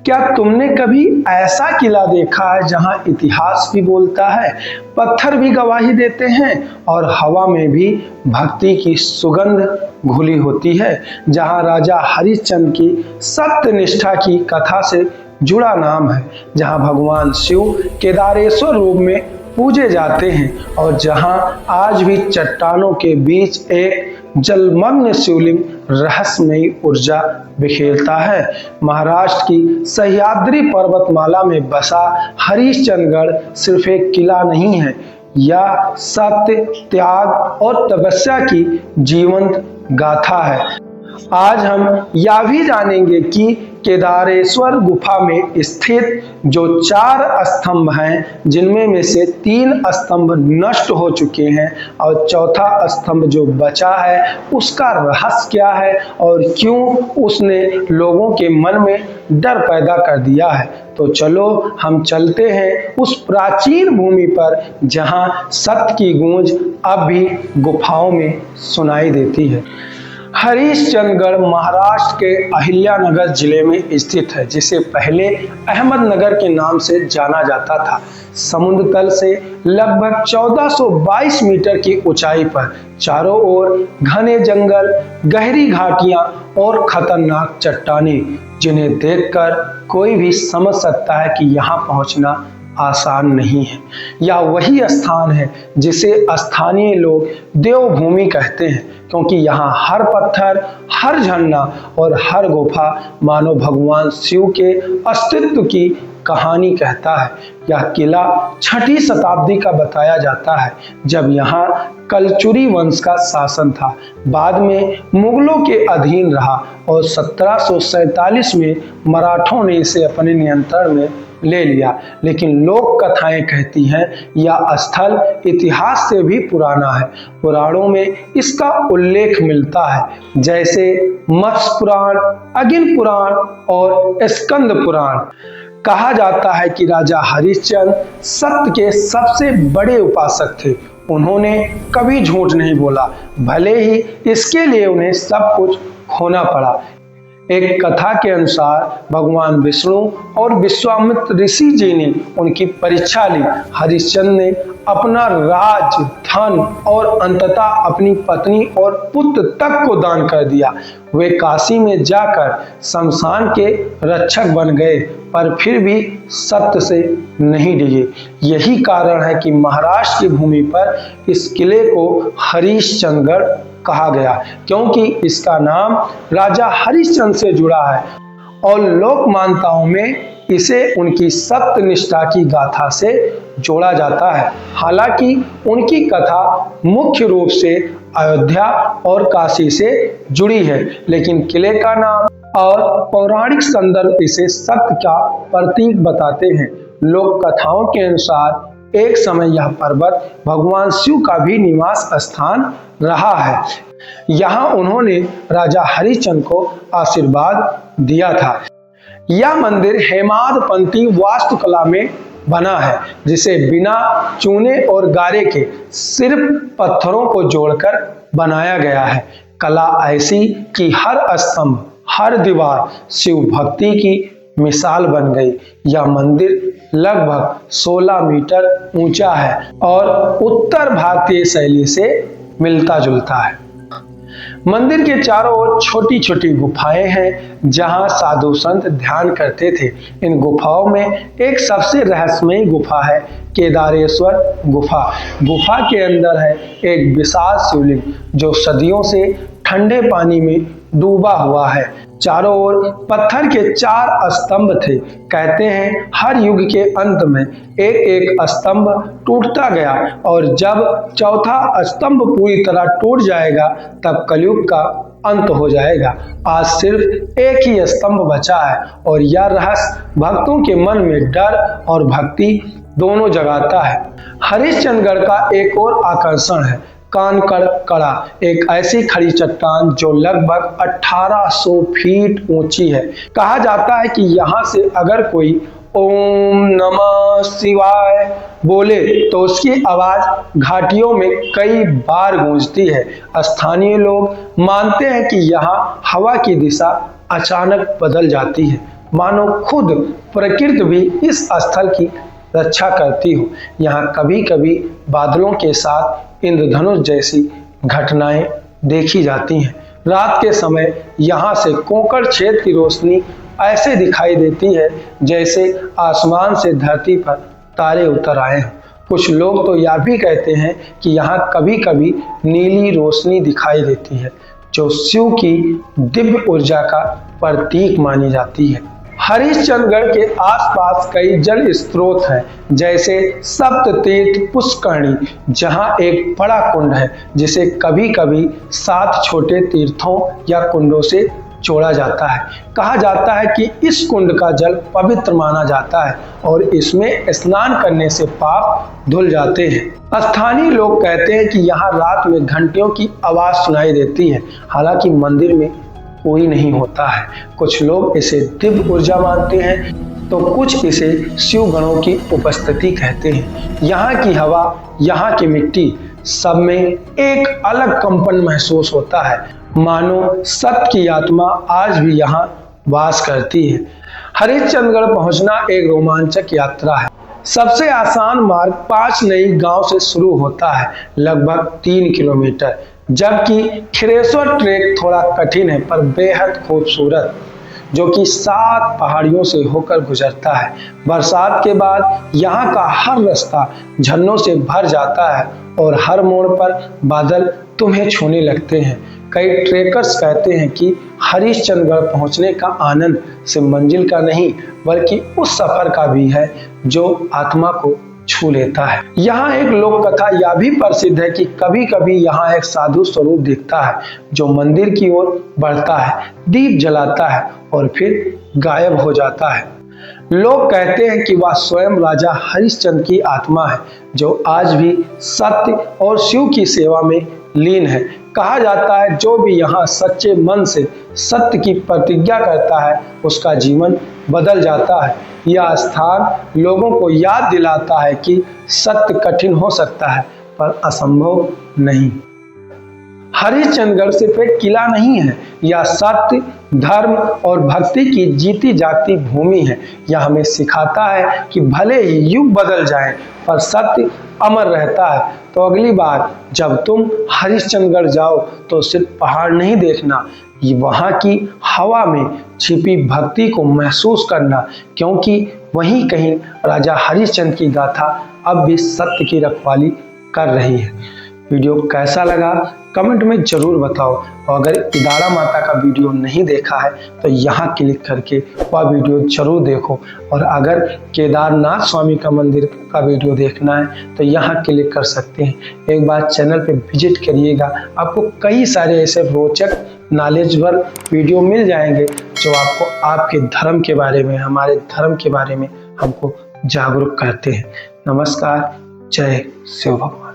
क्या तुमने कभी ऐसा किला देखा है जहां इतिहास भी बोलता है, पत्थर भी गवाही देते हैं और हवा में भी भक्ति की सुगंध घुली होती है, जहां राजा हरिश्चंद्र की सत्य निष्ठा की कथा से जुड़ा नाम है, जहां भगवान शिव केदारेश्वर रूप में पूजे जाते हैं और जहां आज भी चट्टानों के बीच एक जलमग्न शिवलिंग रहस्यमयी ऊर्जा बिखेरता है। महाराष्ट्र की सह्याद्री पर्वतमाला में बसा हरिश्चंद्रगढ़ सिर्फ एक किला नहीं है, यह सत्य, त्याग और तपस्या की जीवंत गाथा है। आज हम यह भी जानेंगे कि केदारेश्वर गुफा में स्थित जो 4 स्तंभ हैं, जिनमें में से 3 स्तंभ नष्ट हो चुके हैं और चौथा स्तंभ जो बचा है उसका रहस्य क्या है और क्यों उसने लोगों के मन में डर पैदा कर दिया है। तो चलो हम चलते हैं उस प्राचीन भूमि पर जहां सत्य की गूंज अब भी गुफाओं में सुनाई देती है। हरिश्चंद्रगढ़ महाराष्ट्र के अहिल्यानगर जिले में स्थित है, जिसे पहले अहमदनगर के नाम से जाना जाता था। समुद्र तल से लगभग 1422 मीटर की ऊंचाई पर चारों ओर घने जंगल, गहरी घाटियां और खतरनाक चट्टानें, जिन्हें देखकर कोई भी समझ सकता है कि यहाँ पहुँचना आसान नहीं है। यह वही स्थान है जिसे स्थानीय लोग देवभूमि कहते हैं, क्योंकि यहाँ हर पत्थर, हर झरना और हर गुफा मानो भगवान शिव के अस्तित्व की कहानी कहता है। यह किला 6वीं शताब्दी का बताया जाता है, जब यहाँ कलचुरी वंश का शासन था। बाद में मुगलों के अधीन रहा और 1747 में मराठों ने इसे अपने नियंत्रण में ले लिया। लेकिन लोक कथाएं कहती हैं यह स्थल इतिहास से भी पुराना है। पुराणों में इसका उल्लेख मिलता है, जैसे मत्स्य पुराण, अग्नि पुराण और स्कंद पुराण। कहा जाता है कि राजा हरिश्चंद्र सत्य के सबसे बड़े उपासक थे। उन्होंने कभी झूठ नहीं बोला, भले ही इसके लिए उन्हें सब कुछ खोना पड़ा। एक कथा के अनुसार भगवान विष्णु और विश्वामित्र ऋषि जी ने उनकी परीक्षा ली। हरिश्चंद्र ने अपना राज, धन और अंततः अपनी पत्नी और पुत्र तक को दान कर दिया। वे काशी में जाकर शमशान के रक्षक बन गए, पर फिर भी सत्य से नहीं डिगे। यही कारण है कि महाराष्ट्र की भूमि पर इस किले को हरिश्चंद्रगढ़ कहा गया, क्योंकि इसका नाम राजा हरिश्चंद्र से जुड़ा है और लोक मान्यताओं में इसे उनकी सत्य निष्ठा की गाथा से जोड़ा जाता है। हालांकि उनकी कथा मुख्य रूप से अयोध्या और काशी से जुड़ी है, लेकिन किले का नाम और पौराणिक संदर्भ इसे सत्य का प्रतीक बताते हैं। लोक कथाओं के अनुसार एक समय यह पर्वत भगवान शिव का भी निवास स्थान रहा है। यहाँ उन्होंने राजा हरिश्चंद्र को आशीर्वाद दिया था। यह मंदिर हेमाडपंथी वास्तुकला में बना है, जिसे बिना चूने और गारे के सिर्फ पत्थरों को जोड़कर बनाया गया है। कला ऐसी कि हर स्तंभ, हर दीवार शिव भक्ति की मिसाल बन गई। यह मंदिर लगभग 16 मीटर ऊंचा है और उत्तर भारतीय शैली से मिलता जुलता है। मंदिर के चारों ओर छोटी छोटी गुफाएं हैं, जहां साधु संत ध्यान करते थे। इन गुफाओं में एक सबसे रहस्यमयी गुफा है केदारेश्वर गुफा। गुफा के अंदर है एक विशाल शिवलिंग जो सदियों से ठंडे पानी में डूबा हुआ है। चारों ओर पत्थर के 4 स्तंभ थे। कहते हैं हर युग के अंत में एक एक स्तंभ टूटता गया और जब चौथा स्तंभ पूरी तरह टूट जाएगा तब कलयुग का अंत हो जाएगा। आज सिर्फ एक ही स्तंभ बचा है और यह रहस्य भक्तों के मन में डर और भक्ति दोनों जगाता है। हरिश्चंद्रगढ़ का एक और आकर्षण है कानकड़ कड़ा, एक ऐसी खड़ी चट्टान जो लगभग 1800 फीट ऊंची है। कहा जाता है कि यहाँ से अगर कोई ओम नमः शिवाय बोले तो उसकी आवाज घाटियों में कई बार गूंजती है। स्थानीय लोग मानते हैं कि यहाँ हवा की दिशा अचानक बदल जाती है मानो खुद प्रकृति भी इस स्थल की रक्षा करती हो। यहाँ कभी कभी बादलों के साथ इंद्रधनुष जैसी घटनाएं देखी जाती हैं। रात के समय यहाँ से कोंकण क्षेत्र की रोशनी ऐसे दिखाई देती है जैसे आसमान से धरती पर तारे उतर आए हों। कुछ लोग तो यह भी कहते हैं कि यहाँ कभी कभी नीली रोशनी दिखाई देती है, जो शिव की दिव्य ऊर्जा का प्रतीक मानी जाती है। हरिश्चंद्रगढ़ के आसपास कई जल स्रोत हैं, जैसे सप्ततीर्थ पुष्करणी, जहां एक बड़ा कुंड है जिसे कभी कभी 7 छोटे तीर्थों या कुंडों से जोड़ा जाता है। कहा जाता है कि इस कुंड का जल पवित्र माना जाता है और इसमें स्नान करने से पाप धुल जाते हैं। स्थानीय लोग कहते हैं कि यहाँ रात में घंटियों की आवाज सुनाई देती है, हालांकि मंदिर में कोई नहीं होता है। कुछ लोग इसे दिव्य ऊर्जा मानते हैं तो कुछ इसे शिव गणों की उपस्थिति कहते हैं। यहाँ की हवा, यहाँ की मिट्टी, सब में एक अलग कंपन महसूस होता है, मानो सत्य की आत्मा आज भी यहाँ वास करती है। हरिश्चंद्रगढ़ पहुंचना एक रोमांचक यात्रा है। सबसे आसान मार्ग 5 नई गांव से शुरू होता है, लगभग 3 किलोमीटर, जबकि खिरेश्वर ट्रैक थोड़ा कठिन है पर बेहद खूबसूरत, जो कि 7 पहाड़ियों से होकर गुजरता है। बरसात के बाद यहाँ का हर रास्ता झरनों से भर जाता है और हर मोड़ पर बादल तुम्हें छूने लगते हैं। कई ट्रेकर्स कहते हैं कि हरिश्चंद्रगढ़ पहुंचने का आनंद सिर्फ मंजिल का नहीं बल्कि उस सफर का भी है जो आत्मा को छू लेता है। यहाँ एक लोक कथा यह भी प्रसिद्ध है कि कभी कभी यहाँ एक साधु स्वरूप दिखता है जो मंदिर की ओर बढ़ता है, दीप जलाता है और फिर गायब हो जाता है। लोग कहते हैं कि वह स्वयं राजा हरिश्चंद्र की आत्मा है, जो आज भी सत्य और शिव की सेवा में लीन है। कहा जाता है जो भी यहाँ सच्चे मन से सत्य की प्रतिज्ञा करता है उसका जीवन बदल जाता है। यह स्थान लोगों को याद दिलाता है कि सत्य कठिन हो सकता है पर असंभव नहीं। हरिश्चंद्रगढ़ सिर्फ एक किला नहीं है, यह सत्य, धर्म और भक्ति की जीती जागती भूमि है। यह हमें सिखाता है कि भले ही युग बदल जाए पर सत्य अमर रहता है। तो अगली बार जब तुम हरिश्चंद्रगढ़ जाओ तो सिर्फ पहाड़ नहीं देखना, वहाँ की हवा में छिपी भक्ति को महसूस करना, क्योंकि वहीं कहीं राजा हरिश्चंद्र की गाथा अब भी सत्य की रखवाली कर रही है। वीडियो कैसा लगा कमेंट में जरूर बताओ, और अगर इदारा माता का वीडियो नहीं देखा है तो यहाँ क्लिक करके वह वीडियो जरूर देखो, और अगर केदारनाथ स्वामी का मंदिर का वीडियो देखना है तो यहाँ क्लिक कर सकते हैं। एक बार चैनल पे विजिट करिएगा, आपको कई सारे ऐसे रोचक नॉलेजेबल वीडियो मिल जाएंगे जो आपको आपके धर्म के बारे में, हमारे धर्म के बारे में हमको जागरूक करते हैं। नमस्कार, जय शिव भगवान।